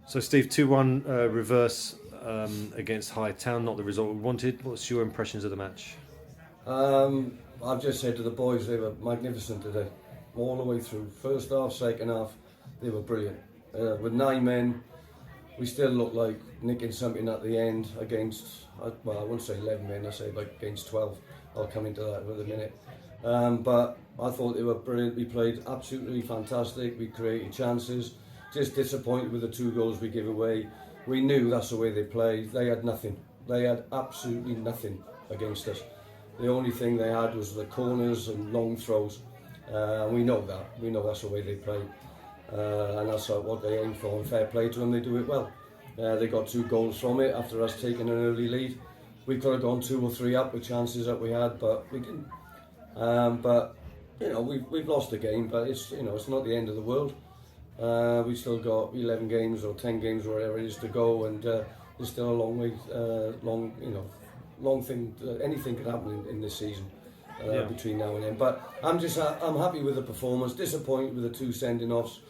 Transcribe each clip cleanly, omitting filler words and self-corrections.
So, Steve, 2-1 reverse against Hythe Town, not the result we wanted. What's your impressions of the match? I've just said to the boys, they were magnificent today, all the way through. First half, second half, they were brilliant. With 9 men, we still looked like nicking something at the end against, well, I wouldn't say 11 men, I say like against 12. I'll come into that in a minute. But I thought they were brilliant. We played absolutely fantastic. We created chances. Just disappointed with the 2 goals we gave away. We knew that's the way they played. They had nothing. They had absolutely nothing against us. The only thing they had was the corners and long throws. We know that. We know that's the way they play. And that's what they aim for. And fair play to them, they do it well. They got 2 goals from it after us taking an early lead. We could have gone 2 or 3 up with chances that we had, but we didn't. But you know, we've lost the game, but it's, you know, it's not the end of the world. We've still got 11 games or 10 games or whatever it is to go, and there's still a long way, long thing. Anything could happen in this season between now and then. But I'm happy with the performance. Disappointed with the 2 sending offs.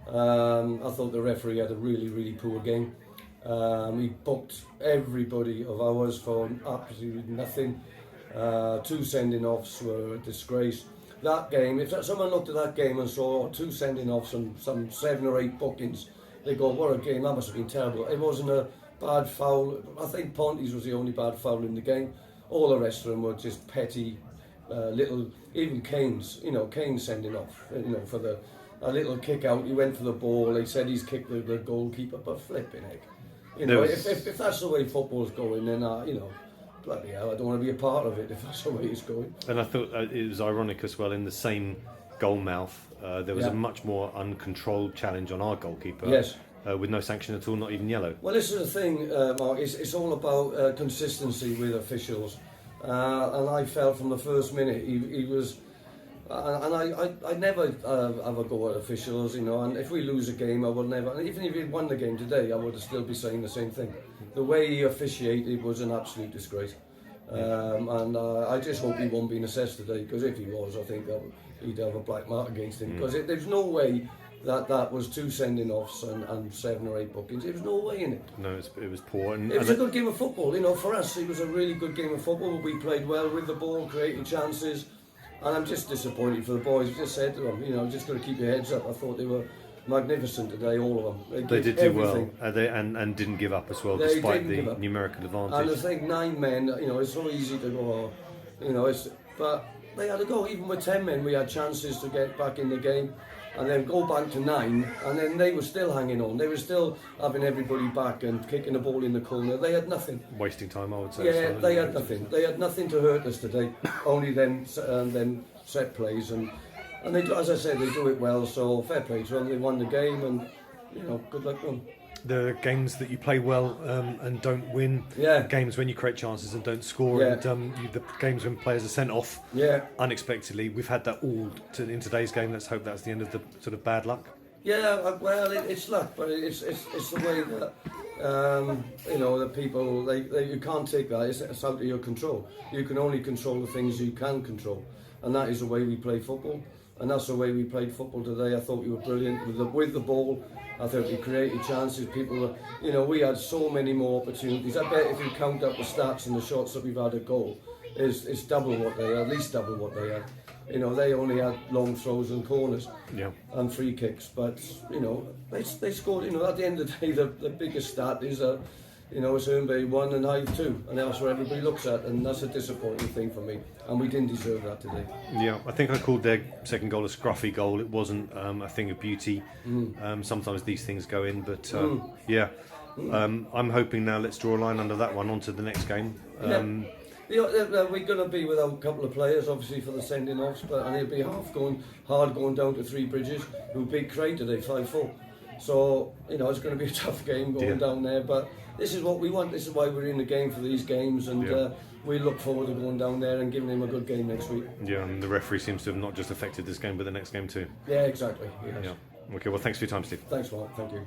I thought the referee had a really poor game. He booked everybody of ours for absolutely nothing. 2 sending offs were a disgrace. That game, if someone looked at that game and saw 2 sending offs and some 7 or 8 bookings, they go, what a game, that must have been terrible. It wasn't a bad foul. I think Ponty's was the only bad foul in the game. All the rest of them were just petty, little, even Kane's, Kane sending off, for a little kick out. He went for the ball, they said he's kicked the goalkeeper, but flipping heck. If that's the way football's going, then, bloody hell, I don't want to be a part of it if that's the way it's going. And I thought it was ironic as well, in the same goal mouth, there was a much more uncontrolled challenge on our goalkeeper. Yes. With no sanction at all, not even yellow. Well, this is the thing, Mark, it's all about consistency with officials. And I felt from the first minute he was... And I never have a go at officials, and if we lose a game, I will never... And even if he won the game today, I would still be saying the same thing. The way he officiated was an absolute disgrace. And I just hope he won't be assessed today, because if he was, I think he'd have a black mark against him. Because there's no way that was 2 sending offs and 7 or 8 bookings. There was no way in it. No, it was poor. And it was a good game of football. For us, it was a really good game of football. We played well with the ball, creating chances. And I'm just disappointed for the boys. I just said to them, just got to keep your heads up. I thought they were magnificent today, all of them. They did everything. Do well, and didn't give up as well, despite the numerical advantage. And I think 9 men, it's so easy to go, but they had to go. Even with 10 men, we had chances to get back in the game, and then go back to 9, and then they were still hanging on. They were still having everybody back and kicking the ball in the corner. They had nothing. Wasting time, I would say. Yeah, they had nothing. They had nothing to hurt us today. Only then set plays, and they, as I said, they do it well. So fair play to them. They won the game, and good luck to them. The games that you play well and don't win, games when you create chances and don't score, and the games when players are sent off unexpectedly. We've had that all in today's game. Let's hope that's the end of the sort of bad luck. Yeah, well, it's luck, but it's the way that the people you can't take that. It's out of your control. You can only control the things you can control, and that is the way we play football. And that's the way we played football today. I thought we were brilliant with the ball. I thought we created chances. People, we had so many more opportunities. I bet if you count up the stats and the shots that we've had a goal, it's double what they had, at least double what they had. They only had long throws and corners and free kicks. But, they scored, at the end of the day, the biggest stat is it's Herne 1 and Hythe 2, and that's what everybody looks at, and that's a disappointing thing for me, and we didn't deserve that today. Yeah, I think I called their second goal a scruffy goal. It wasn't a thing of beauty. Sometimes these things go in, but I'm hoping now let's draw a line under that one onto the next game. We're going to be without a couple of players, obviously, for the sending offs, and it'll be hard going down to Three Bridges, who beat Cray today 5-4. So, it's going to be a tough game going down there, but this is what we want. This is why we're in the game, for these games, and we look forward to going down there and giving him a good game next week. Yeah, and the referee seems to have not just affected this game, but the next game too. Yeah, exactly. Yes. Yeah. Okay, well, thanks for your time, Steve. Thanks, Mark. Thank you.